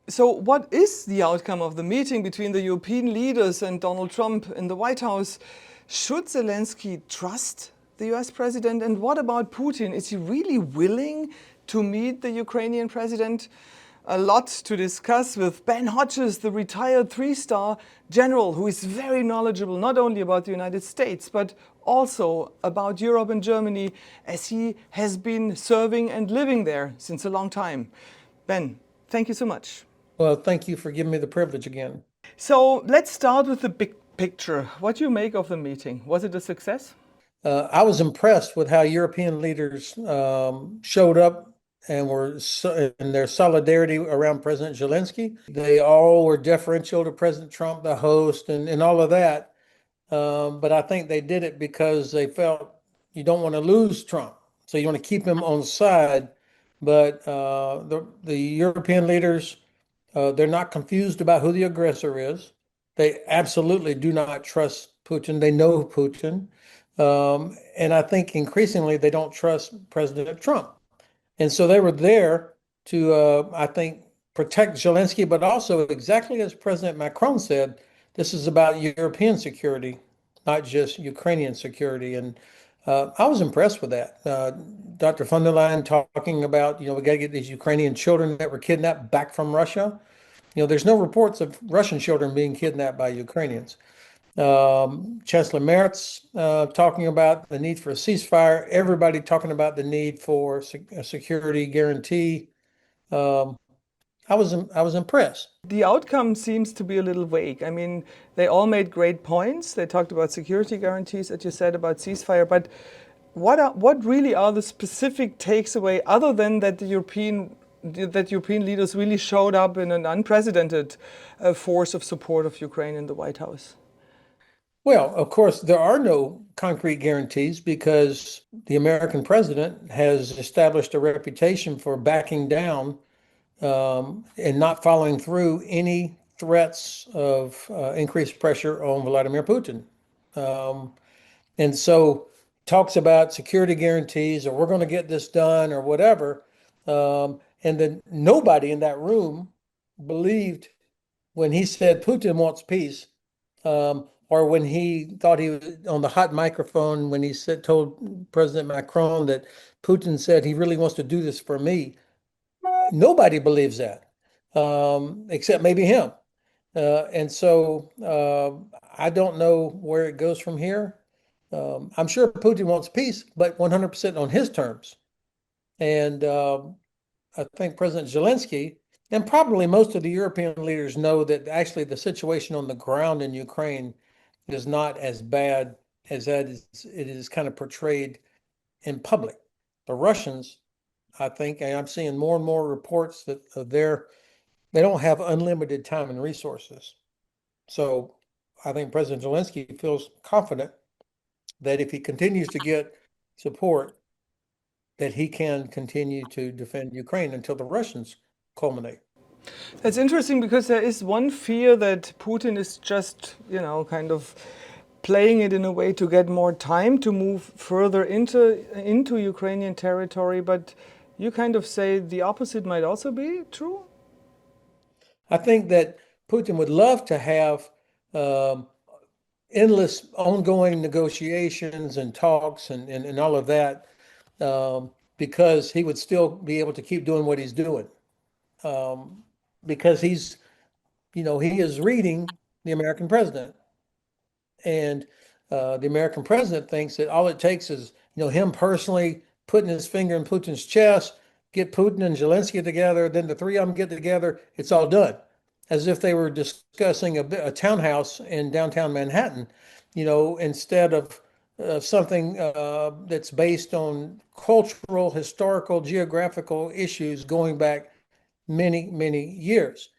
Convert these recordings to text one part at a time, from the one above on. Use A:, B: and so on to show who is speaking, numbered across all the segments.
A: So, what is the outcome of the meeting between the European leaders and Donald Trump in the White House? Should Zelensky trust the US president? And what about Putin? Is he really willing to meet the Ukrainian president? A lot to discuss with Ben Hodges, the retired three-star general, who is very knowledgeable not only about the United States, but also about Europe and Germany, as he has been serving and living there since a long time. Ben, thank you so much.
B: Well, thank you for giving me the privilege again.
A: So let's start with the big picture. What do you make of the meeting? Was it a success?
B: I was impressed with how European leaders showed up and in their solidarity around President Zelensky. They all were deferential to President Trump, the host, and all of that. But I think they did it because they felt you don't want to lose Trump, so you want to keep him on side. But the European leaders, they're not confused about who the aggressor is. They absolutely do not trust Putin. They know Putin. And I think increasingly they don't trust President Trump. And so they were there to, I think, protect Zelensky, but also exactly as President Macron said, this is about European security, not just Ukrainian security. And I was impressed with that. Dr. von der Leyen talking about, we got to get these Ukrainian children that were kidnapped back from Russia. There's no reports of Russian children being kidnapped by Ukrainians. Chancellor Merz talking about the need for a ceasefire. Everybody talking about the need for a security guarantee. I was impressed.
A: The outcome seems to be a little vague. I mean, they all made great points. They talked about security guarantees, as you said, about ceasefire. But what really are the specific takes away, other than that European leaders really showed up in an unprecedented force of support of Ukraine in the White House?
B: Well, of course, there are no concrete guarantees because the American president has established a reputation for backing down and not following through any threats of increased pressure on Vladimir Putin. Um, and so talks about security guarantees or we're going to get this done or whatever. And then nobody in that room believed when he said Putin wants peace, or when he thought he was on the hot microphone when he told President Macron that Putin said he really wants to do this for me. Nobody believes that, except maybe him. And so I don't know where it goes from here. I'm sure Putin wants peace, but 100% on his terms. And I think President Zelensky and probably most of the European leaders know that actually the situation on the ground in Ukraine is not as bad as it is kind of portrayed in public. The Russians, I think, and I'm seeing more and more reports that they don't have unlimited time and resources. So I think President Zelensky feels confident that if he continues to get support, that he can continue to defend Ukraine until the Russians culminate.
A: That's interesting because there is one fear that Putin is just, kind of playing it in a way to get more time to move further into Ukrainian territory. But you kind of say the opposite might also be true?
B: I think that Putin would love to have um, endless ongoing negotiations and talks and all of that because he would still be able to keep doing what he's doing. Because he is reading the American president. And the American president thinks that all it takes is, him personally putting his finger in Putin's chest, get Putin and Zelensky together, then the three of them get together, it's all done. As if they were discussing a townhouse in downtown Manhattan, instead of something that's based on cultural, historical, geographical issues going back many, many years.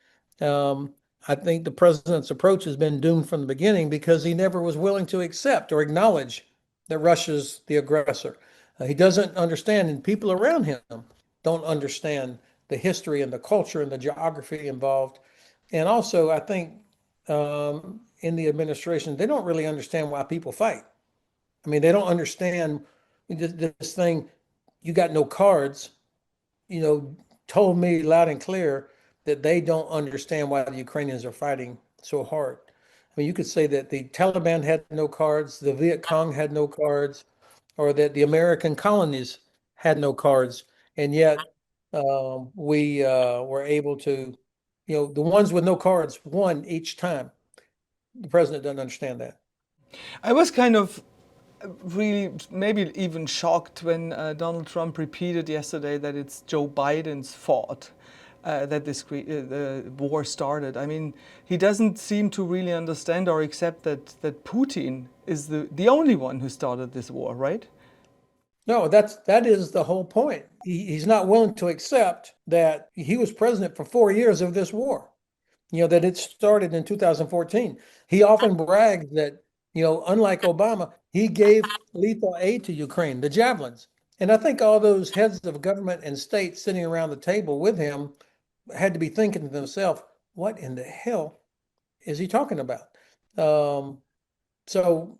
B: I think the president's approach has been doomed from the beginning because he never was willing to accept or acknowledge that Russia's the aggressor. He doesn't understand, and people around him don't understand the history and the culture and the geography involved. And also, I think in the administration, they don't really understand why people fight. I mean, they don't understand this thing, you got no cards, told me loud and clear that they don't understand why the Ukrainians are fighting so hard. I mean, you could say that the Taliban had no cards, the Viet Cong had no cards, or that the American colonies had no cards, and yet we were able to, the ones with no cards won each time. The president doesn't understand that.
A: I was kind of really maybe even shocked when Donald Trump repeated yesterday that it's Joe Biden's fault that the war started. I mean, he doesn't seem to really understand or accept that Putin is the only one who started this war, right?
B: No, that is the whole point. He's not willing to accept that he was president for 4 years of this war. That it started in 2014. He often brags that, unlike Obama, he gave lethal aid to Ukraine, the javelins. And I think all those heads of government and state sitting around the table with him had to be thinking to themselves, what in the hell is he talking about? Um, so,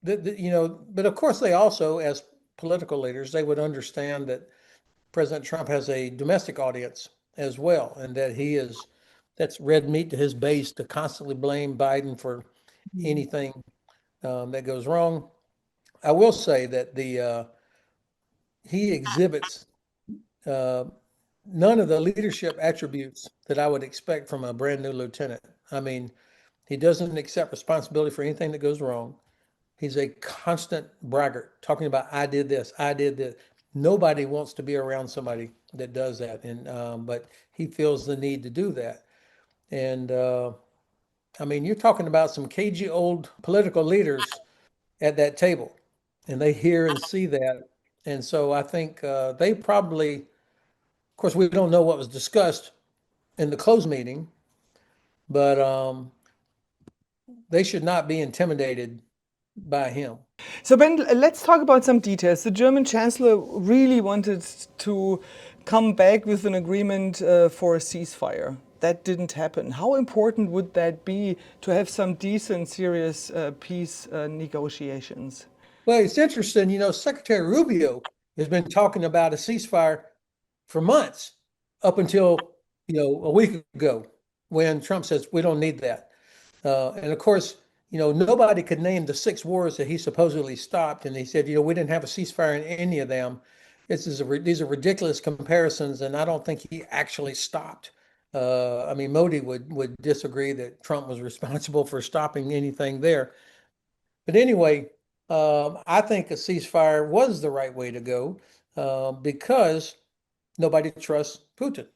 B: but of course, they also, as political leaders, they would understand that President Trump has a domestic audience as well, and that that's red meat to his base to constantly blame Biden for anything that goes wrong. I will say that he exhibits uh, none of the leadership attributes that I would expect from a brand new lieutenant. I mean, he doesn't accept responsibility for anything that goes wrong. He's a constant braggart, talking about I did this, I did this. Nobody wants to be around somebody that does that, and but he feels the need to do that. And I mean, you're talking about some cagey old political leaders at that table, and they hear and see that. And so I think they probably, of course, we don't know what was discussed in the closed meeting, but they should not be intimidated by him.
A: So Ben, let's talk about some details. The German Chancellor really wanted to come back with an agreement for a ceasefire. That didn't happen. How important would that be to have some decent, serious peace negotiations?
B: Well, it's interesting, Secretary Rubio has been talking about a ceasefire for months up until, a week ago when Trump says we don't need that. And of course, nobody could name the 6 wars that he supposedly stopped. And he said, we didn't have a ceasefire in any of them. These are ridiculous comparisons, and I don't think he actually stopped. I mean, Modi would disagree that Trump was responsible for stopping anything there. But anyway, I think a ceasefire was the right way to go because nobody trusts Putin.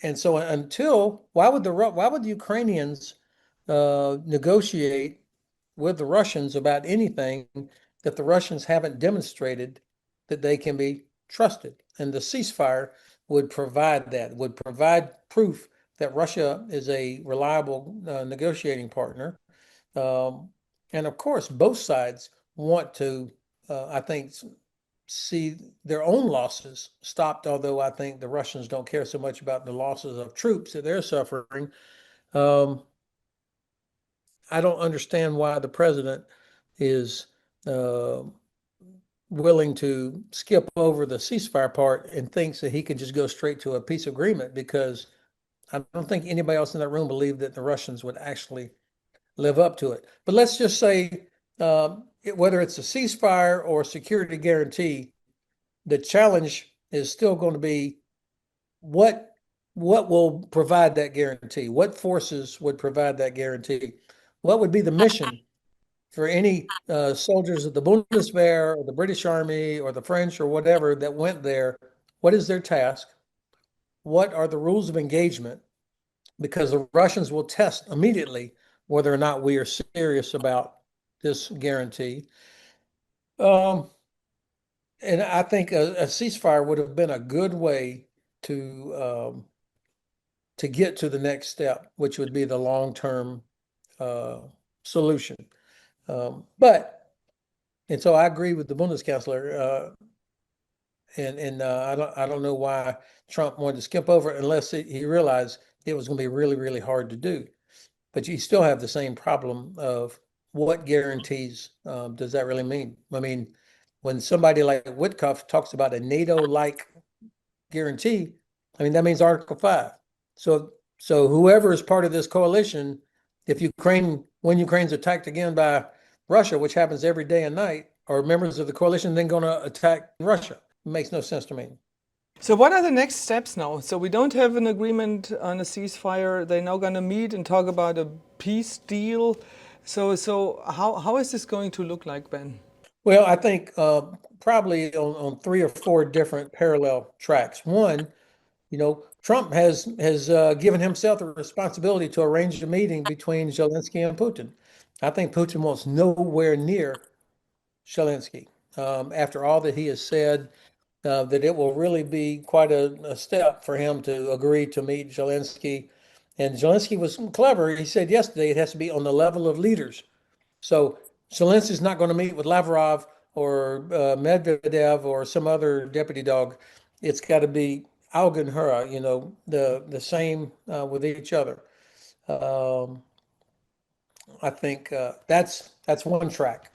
B: And so why would the Ukrainians negotiate with the Russians about anything that the Russians haven't demonstrated that they can be trusted? And the ceasefire would provide that, would provide proof that Russia is a reliable negotiating partner. Um, and of course, both sides want to, I think, see their own losses stopped, although I think the Russians don't care so much about the losses of troops that they're suffering. Um, I don't understand why the president is uh, willing to skip over the ceasefire part and thinks that he can just go straight to a peace agreement, because I don't think anybody else in that room believed that the Russians would actually live up to it. But let's just say whether it's a ceasefire or a security guarantee, the challenge is still going to be what will provide that guarantee? What forces would provide that guarantee? What would be the mission for any soldiers of the Bundeswehr or the British Army or the French or whatever that went there? What is their task? What are the rules of engagement? Because the Russians will test immediately whether or not we are serious about this guarantee. Um, and I think a ceasefire would have been a good way to get to the next step, which would be the long-term uh, solution. And so I agree with the Bundeskanzler, and I don't know why Trump wanted to skip over it unless he realized it was going to be really, really hard to do. But you still have the same problem of what guarantees does that really mean? I mean, when somebody like Witkoff talks about a NATO-like guarantee, I mean, that means Article 5. So whoever is part of this coalition, if when Ukraine's attacked again by Russia, which happens every day and night, are members of the coalition then going to attack Russia? It makes no sense to me.
A: So what are the next steps now? So we don't have an agreement on a ceasefire. They're now going to meet and talk about a peace deal. So how is this going to look like, Ben?
B: Well, I think probably on three or four different parallel tracks. One, Trump has given himself the responsibility to arrange a meeting between Zelensky and Putin. I think Putin wants nowhere near Zelensky. After all that he has said, that it will really be quite a step for him to agree to meet Zelensky. And Zelensky was clever. He said yesterday it has to be on the level of leaders. So Zelensky's not going to meet with Lavrov or Medvedev or some other deputy dog. It's got to be Augenhura, the same with each other. Um, I think that's one track.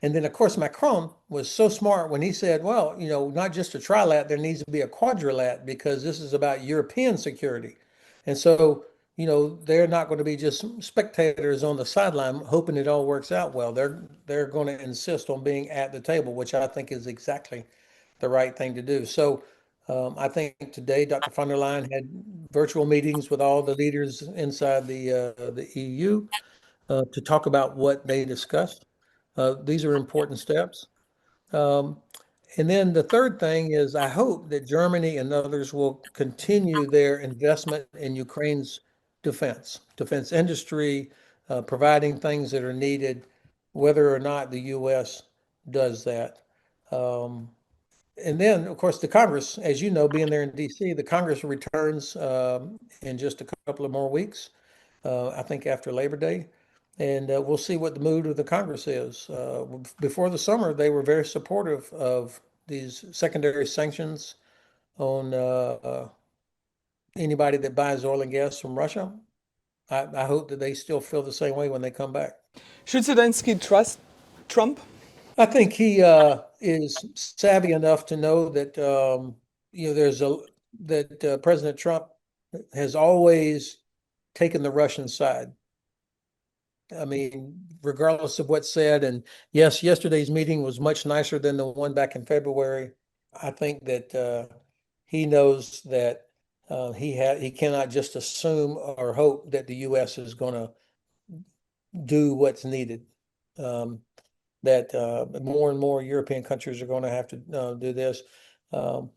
B: And then, of course, Macron was so smart when he said, well, not just a trilat, there needs to be a quadrilat because this is about European security. And so, they're not going to be just spectators on the sideline hoping it all works out well. They're going to insist on being at the table, which I think is exactly the right thing to do. So I think today Dr. von der Leyen had virtual meetings with all the leaders inside the EU to talk about what they discussed. These are important steps. Um, and then the third thing is I hope that Germany and others will continue their investment in Ukraine's defense industry, providing things that are needed, whether or not the U.S. does that. Um, and then, of course, the Congress, as you know, being there in D.C., the Congress returns in just a couple of more weeks, I think after Labor Day. And we'll see what the mood of the Congress is. Before the summer, they were very supportive of these secondary sanctions on anybody that buys oil and gas from Russia. I hope that they still feel the same way when they come back.
A: Should Zelensky trust Trump?
B: I think he is savvy enough to know that there's that President Trump has always taken the Russian side. I mean, regardless of what's said, and yes, yesterday's meeting was much nicer than the one back in February. I think that he knows that he cannot just assume or hope that the U.S. is going to do what's needed. That more and more European countries are going to have to do this. Um,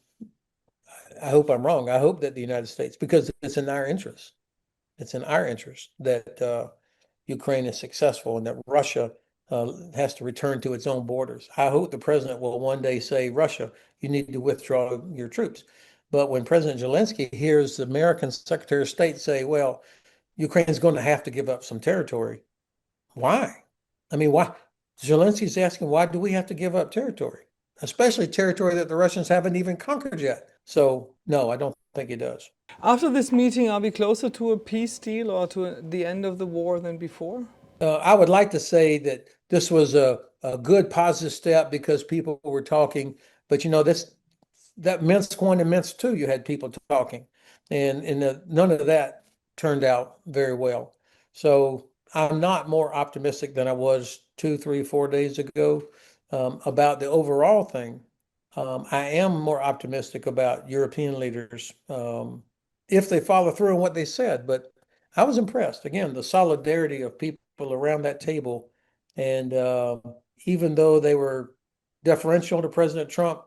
B: I hope I'm wrong. I hope that the United States, because it's in our interest, that Ukraine is successful and that Russia has to return to its own borders. I hope the president will one day say, Russia, you need to withdraw your troops. But when President Zelensky hears the American Secretary of State say, well, Ukraine is going to have to give up some territory, why? I mean, why? Zelensky's asking, why do we have to give up territory? Especially territory that the Russians haven't even conquered yet. So, no, I don't think he does.
A: After this meeting, are we closer to a peace deal or to the end of the war than before?
B: I would like to say that this was a good positive step because people were talking, but that Minsk one and Minsk two, you had people talking, and none of that turned out very well. So I'm not more optimistic than I was 2, 3, 4 days ago about the overall thing. I am more optimistic about European leaders if they follow through on what they said. But I was impressed. Again, the solidarity of people around that table. And even though they were deferential to President Trump,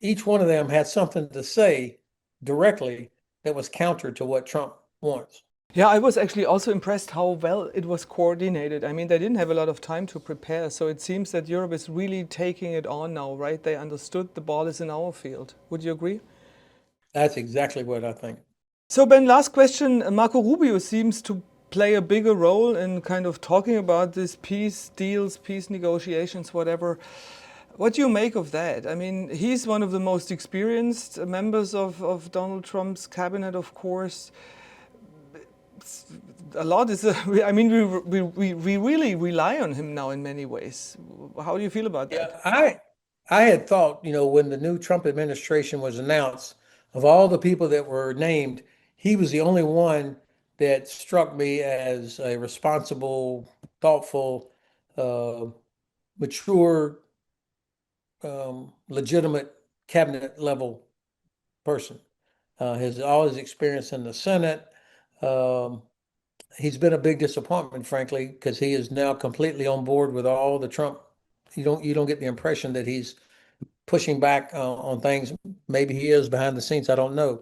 B: each one of them had something to say directly that was counter to what Trump wants.
A: Yeah, I was actually also impressed how well it was coordinated. I mean, they didn't have a lot of time to prepare, so it seems that Europe is really taking it on now, right? They understood the ball is in our field. Would you agree?
B: That's exactly what I think.
A: So, Ben, last question. Marco Rubio seems to play a bigger role in kind of talking about these peace deals, peace negotiations, whatever. What do you make of that? I mean, he's one of the most experienced members of Donald Trump's cabinet, of course. A lot is, I mean, we really rely on him now in many ways. How do you feel about that?
B: Yeah, I had thought, when the new Trump administration was announced, of all the people that were named, he was the only one that struck me as a responsible, thoughtful, uh, mature, legitimate cabinet level person. His all his experience in the Senate. Um, he's been a big disappointment, frankly, because he is now completely on board with all the Trump. You don't get the impression that he's pushing back on things. Maybe he is behind the scenes. I don't know,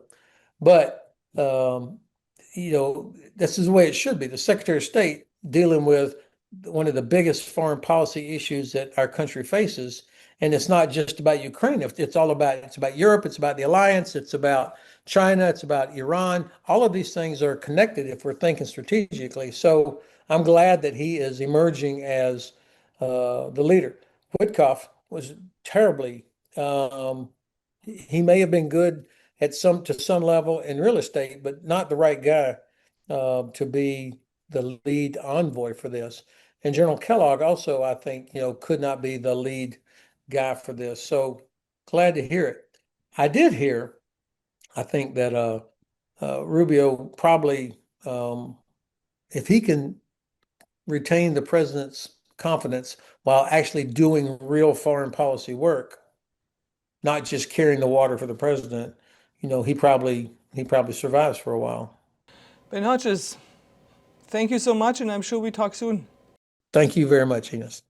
B: but this is the way it should be. The Secretary of State dealing with one of the biggest foreign policy issues that our country faces. And it's not just about Ukraine. It's about Europe. It's about the alliance. It's about China. It's about Iran. All of these things are connected if we're thinking strategically. So I'm glad that he is emerging as the leader. Witkoff was terribly. He may have been good to some level in real estate, but not the right guy to be the lead envoy for this. And General Kellogg also, I think, could not be the lead guy for this. So glad to hear it. I did hear, I think that Rubio probably, if he can retain the president's confidence while actually doing real foreign policy work, not just carrying the water for the president, he probably survives for a while.
A: Ben Hodges, thank you so much, and I'm sure we talk soon.
B: Thank you very much, Ines.